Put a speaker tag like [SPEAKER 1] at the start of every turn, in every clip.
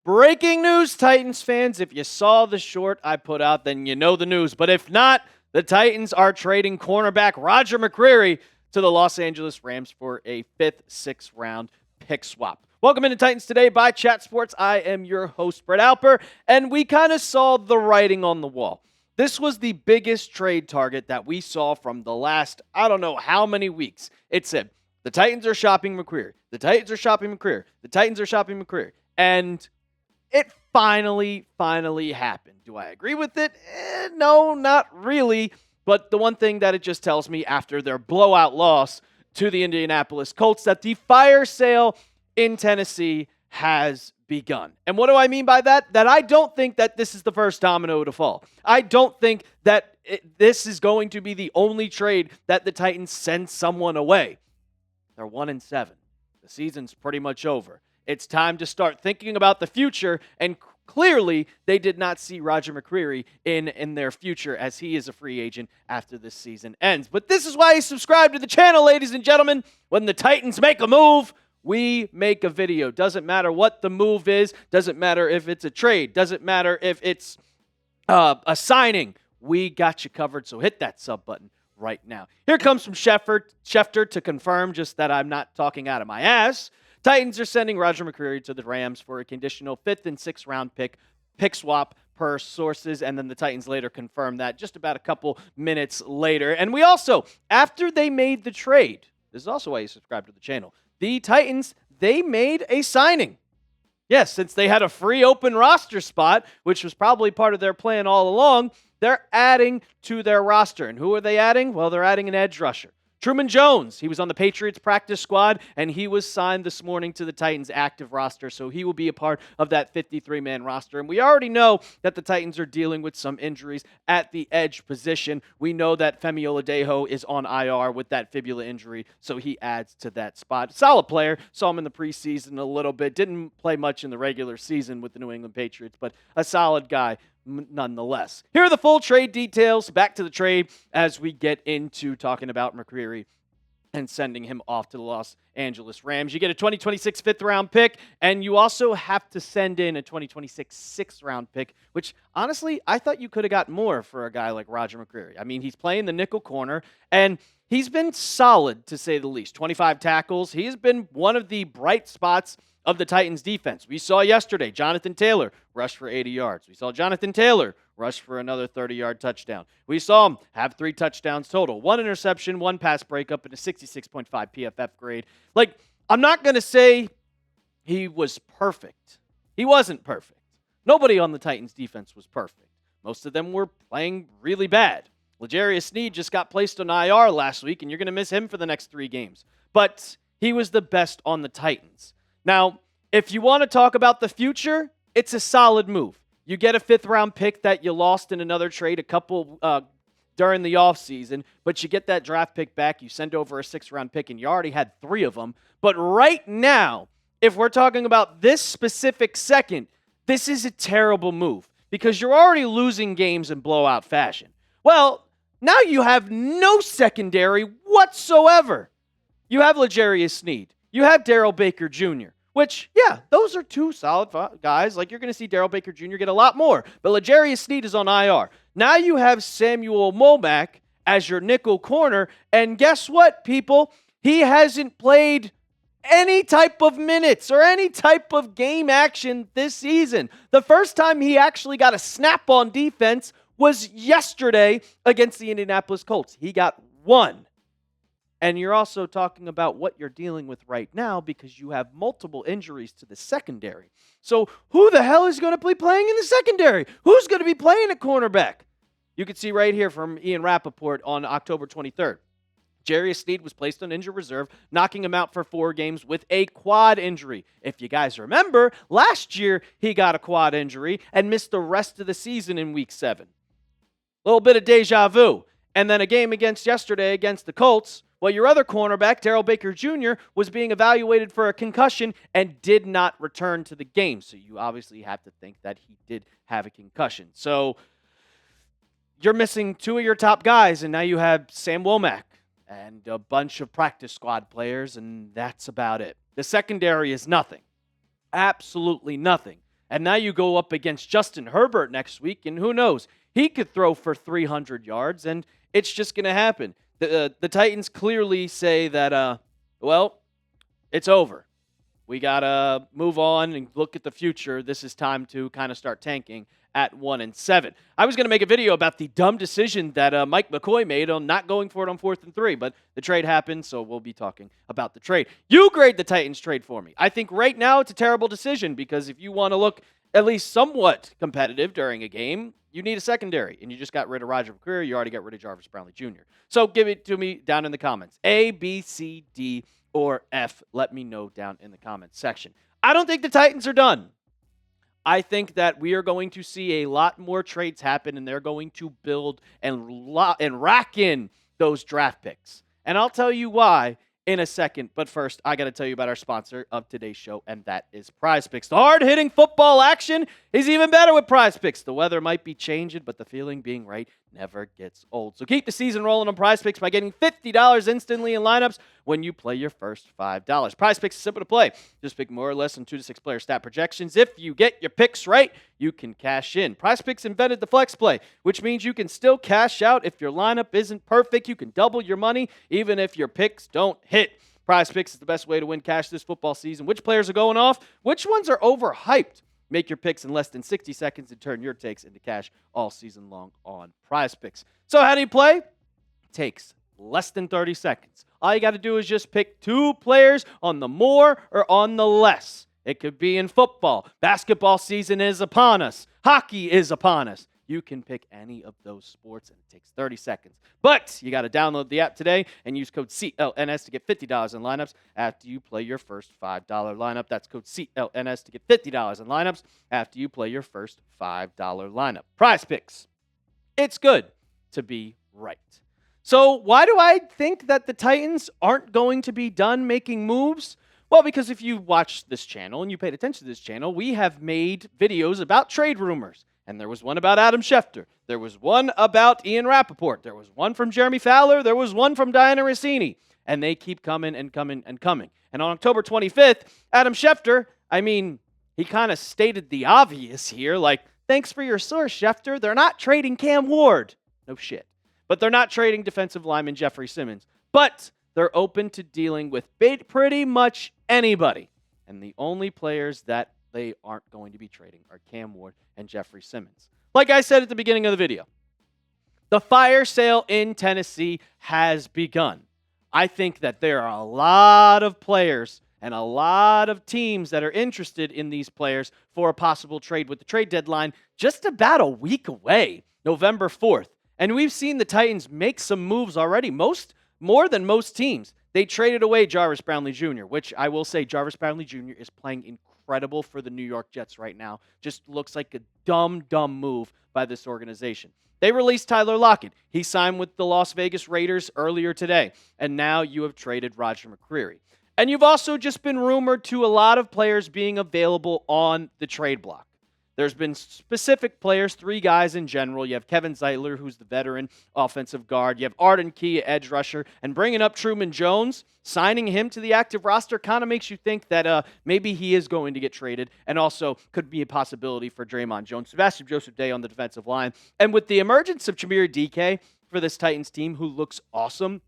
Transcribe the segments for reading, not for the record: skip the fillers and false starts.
[SPEAKER 1] Breaking news, Titans fans. If you saw the short I put out, then you know the news. But if not, the Titans are trading cornerback Roger McCreary to the Los Angeles Rams for a 5th, 6th round pick swap. Welcome into Titans Today by Chat Sports. I am your host, Brett Alper, and we kind of saw the writing on the wall. This was the biggest trade target that we saw from the last, I don't know how many weeks. It said, the Titans are shopping McCreary. The Titans are shopping McCreary. The Titans are shopping McCreary. And it finally happened. Do I agree with it? No, not really. But the one thing that it just tells me after their blowout loss to the Indianapolis Colts, that the fire sale in Tennessee has begun. And what do I mean by that? That I don't think that this is the first domino to fall. I don't think that this is going to be the only trade that the Titans send someone away. They're 1-7. The season's pretty much over. It's time to start thinking about the future, and clearly they did not see Roger McCreary in their future, as he is a free agent after this season ends. But this is why you subscribe to the channel, ladies and gentlemen. When the Titans make a move, we make a video. Doesn't matter what the move is. Doesn't matter if it's a trade. Doesn't matter if it's a signing. We got you covered, so hit that sub button right now. Here comes from Schefter to confirm just that I'm not talking out of my ass. Titans are sending Roger McCreary to the Rams for a conditional 5th and 6th round pick swap per sources, and then the Titans later confirmed that just about a couple minutes later. And we also, after they made the trade, this is also why you subscribe to the channel, the Titans, they made a signing. Yes, since they had a free open roster spot, which was probably part of their plan all along, they're adding to their roster. And who are they adding? Well, they're adding an edge rusher. Truman Jones, he was on the Patriots practice squad, and he was signed this morning to the Titans active roster, so he will be a part of that 53-man roster. And we already know that the Titans are dealing with some injuries at the edge position. We know that Femi Oladejo is on IR with that fibula injury, so he adds to that spot. Solid player. Saw him in the preseason a little bit. Didn't play much in the regular season with the New England Patriots, but a solid guy nonetheless. Here are the full trade details. Back to the trade as we get into talking about McCreary and sending him off to the Los Angeles Rams. You get a 2026 5th-round pick, and you also have to send in a 2026 6th-round pick, which, honestly, I thought you could have got more for a guy like Roger McCreary. I mean, he's playing the nickel corner, and he's been solid, to say the least. 25 tackles. He's been one of the bright spots of the Titans defense. We saw yesterday Jonathan Taylor rush for 80 yards. We saw Jonathan Taylor rush for another 30-yard touchdown. We saw him have 3 touchdowns total, 1 interception, 1 pass breakup, and a 66.5 PFF grade. Like, I'm not going to say he was perfect. He wasn't perfect. Nobody on the Titans defense was perfect. Most of them were playing really bad. L'Jarius Sneed just got placed on IR last week, and you're going to miss him for the next 3 games. But he was the best on the Titans. Now, if you want to talk about the future, it's a solid move. You get a 5th-round pick that you lost in another trade a couple during the offseason, but you get that draft pick back, you send over a 6th-round pick, and you already had 3 of them. But right now, if we're talking about this specific second, this is a terrible move because you're already losing games in blowout fashion. Well, now you have no secondary whatsoever. You have L'Jarius Sneed. You have Darrell Baker Jr., which, yeah, those are 2 solid guys. Like, you're going to see Darrell Baker Jr. get a lot more. But L'Jarius Sneed is on IR. Now you have Samuel Momack as your nickel corner. And guess what, people? He hasn't played any type of minutes or any type of game action this season. The first time he actually got a snap on defense was yesterday against the Indianapolis Colts. He got 1. And you're also talking about what you're dealing with right now because you have multiple injuries to the secondary. So who the hell is going to be playing in the secondary? Who's going to be playing at cornerback? You can see right here from Ian Rappaport on October 23rd. L'Jarius Sneed was placed on injured reserve, knocking him out for 4 games with a quad injury. If you guys remember, last year he got a quad injury and missed the rest of the season in Week 7. A little bit of deja vu. And then a game yesterday against the Colts. Well, your other cornerback, Darrell Baker Jr., was being evaluated for a concussion and did not return to the game. So you obviously have to think that he did have a concussion. So you're missing 2 of your top guys, and now you have Sam Womack and a bunch of practice squad players, and that's about it. The secondary is nothing. Absolutely nothing. And now you go up against Justin Herbert next week, and who knows? He could throw for 300 yards, and it's just going to happen. The Titans clearly say that, well, it's over. We got to move on and look at the future. This is time to kind of start tanking at 1-7. I was going to make a video about the dumb decision that Mike McCoy made on not going for it on 4th and 3, but the trade happened, so we'll be talking about the trade. You grade the Titans trade for me. I think right now it's a terrible decision because if you want to look at least somewhat competitive during a game, you need a secondary, and you just got rid of Roger McCreary. You already got rid of Jarvis Brownlee Jr. So give it to me down in the comments. A, B, C, D, or F. Let me know down in the comments section. I don't think the Titans are done. I think that we are going to see a lot more trades happen, and they're going to build and rack in those draft picks. And I'll tell you why in a second. But first, I got to tell you about our sponsor of today's show, and that is Prize Picks. The hard-hitting football action is even better with Prize Picks. The weather might be changing, but the feeling being right never gets old. So keep the season rolling on Prize Picks by getting $50 instantly in lineups when you play your first $5. Prize Picks is simple to play. Just pick more or less than 2 to 6 player stat projections. If you get your picks right, you can cash in. Prize Picks invented the flex play, which means you can still cash out if your lineup isn't perfect. You can double your money even if your picks don't hit. Prize Picks is the best way to win cash this football season. Which players are going off? Which ones are overhyped? Make your picks in less than 60 seconds and turn your takes into cash all season long on Prize Picks. So how do you play? Takes less than 30 seconds. All you got to do is just pick 2 players on the more or on the less. It could be in football. Basketball season is upon us. Hockey is upon us. You can pick any of those sports, and it takes 30 seconds. But you got to download the app today and use code CLNS to get $50 in lineups after you play your first $5 lineup. That's code CLNS to get $50 in lineups after you play your first $5 lineup. Prize Picks. It's good to be right. So why do I think that the Titans aren't going to be done making moves? Well, because if you watch this channel and you paid attention to this channel, we have made videos about trade rumors. And there was one about Adam Schefter. There was one about Ian Rappaport. There was one from Jeremy Fowler. There was one from Diana Rossini. And they keep coming and coming and coming. And on October 25th, Adam Schefter, he kind of stated the obvious here, like, thanks for your source, Schefter. They're not trading Cam Ward. No shit. But they're not trading defensive lineman Jeffrey Simmons. But they're open to dealing with pretty much anybody. And the only players that they aren't going to be trading are Cam Ward and Jeffrey Simmons. Like I said at the beginning of the video, the fire sale in Tennessee has begun. I think that there are a lot of players and a lot of teams that are interested in these players for a possible trade, with the trade deadline just about a week away, November 4th. And we've seen the Titans make some moves already, more than most teams. They traded away Jarvis Brownlee Jr., which I will say Jarvis Brownlee Jr. is playing incredible for the New York Jets right now. Just looks like a dumb move by this organization. They released Tyler Lockett. He signed with the Las Vegas Raiders earlier today. And now you have traded Roger McCreary. And you've also just been rumored to a lot of players being available on the trade block. There's been specific players, 3 guys in general. You have Kevin Zeitler, who's the veteran offensive guard. You have Arden Key, edge rusher. And bringing up Truman Jones, signing him to the active roster kind of makes you think that maybe he is going to get traded, and also could be a possibility for Draymond Jones. Sebastian Joseph-Day on the defensive line. And with the emergence of Chimere DK for this Titans team, who looks awesome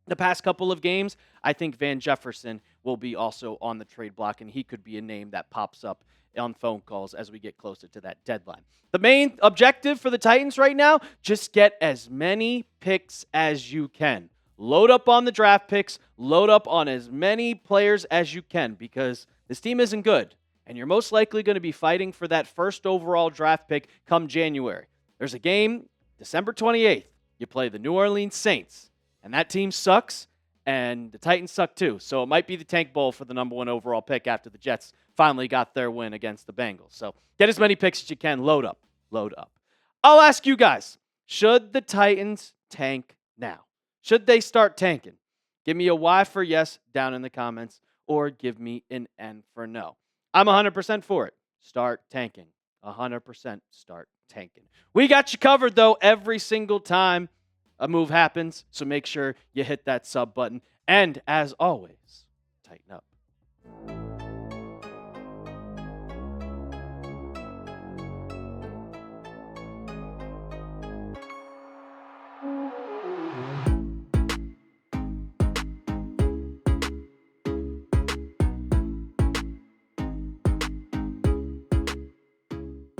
[SPEAKER 1] the past couple of games, I think Van Jefferson will be also on the trade block, and he could be a name that pops up on phone calls as we get closer to that deadline. The main objective for the Titans right now, just get as many picks as you can. Load up on the draft picks, load up on as many players as you can, because this team isn't good, and you're most likely going to be fighting for that first overall draft pick come January. There's a game December 28th. You play the New Orleans Saints, and that team sucks, and the Titans suck too. So it might be the tank bowl for the number 1 overall pick after the Jets finally got their win against the Bengals. So get as many picks as you can. Load up. Load up. I'll ask you guys, should the Titans tank now? Should they start tanking? Give me a Y for yes down in the comments, or give me an N for no. I'm 100% for it. Start tanking. 100% start tanking. We got you covered, though, every single time a move happens. So make sure you hit that sub button. And as always, tighten up.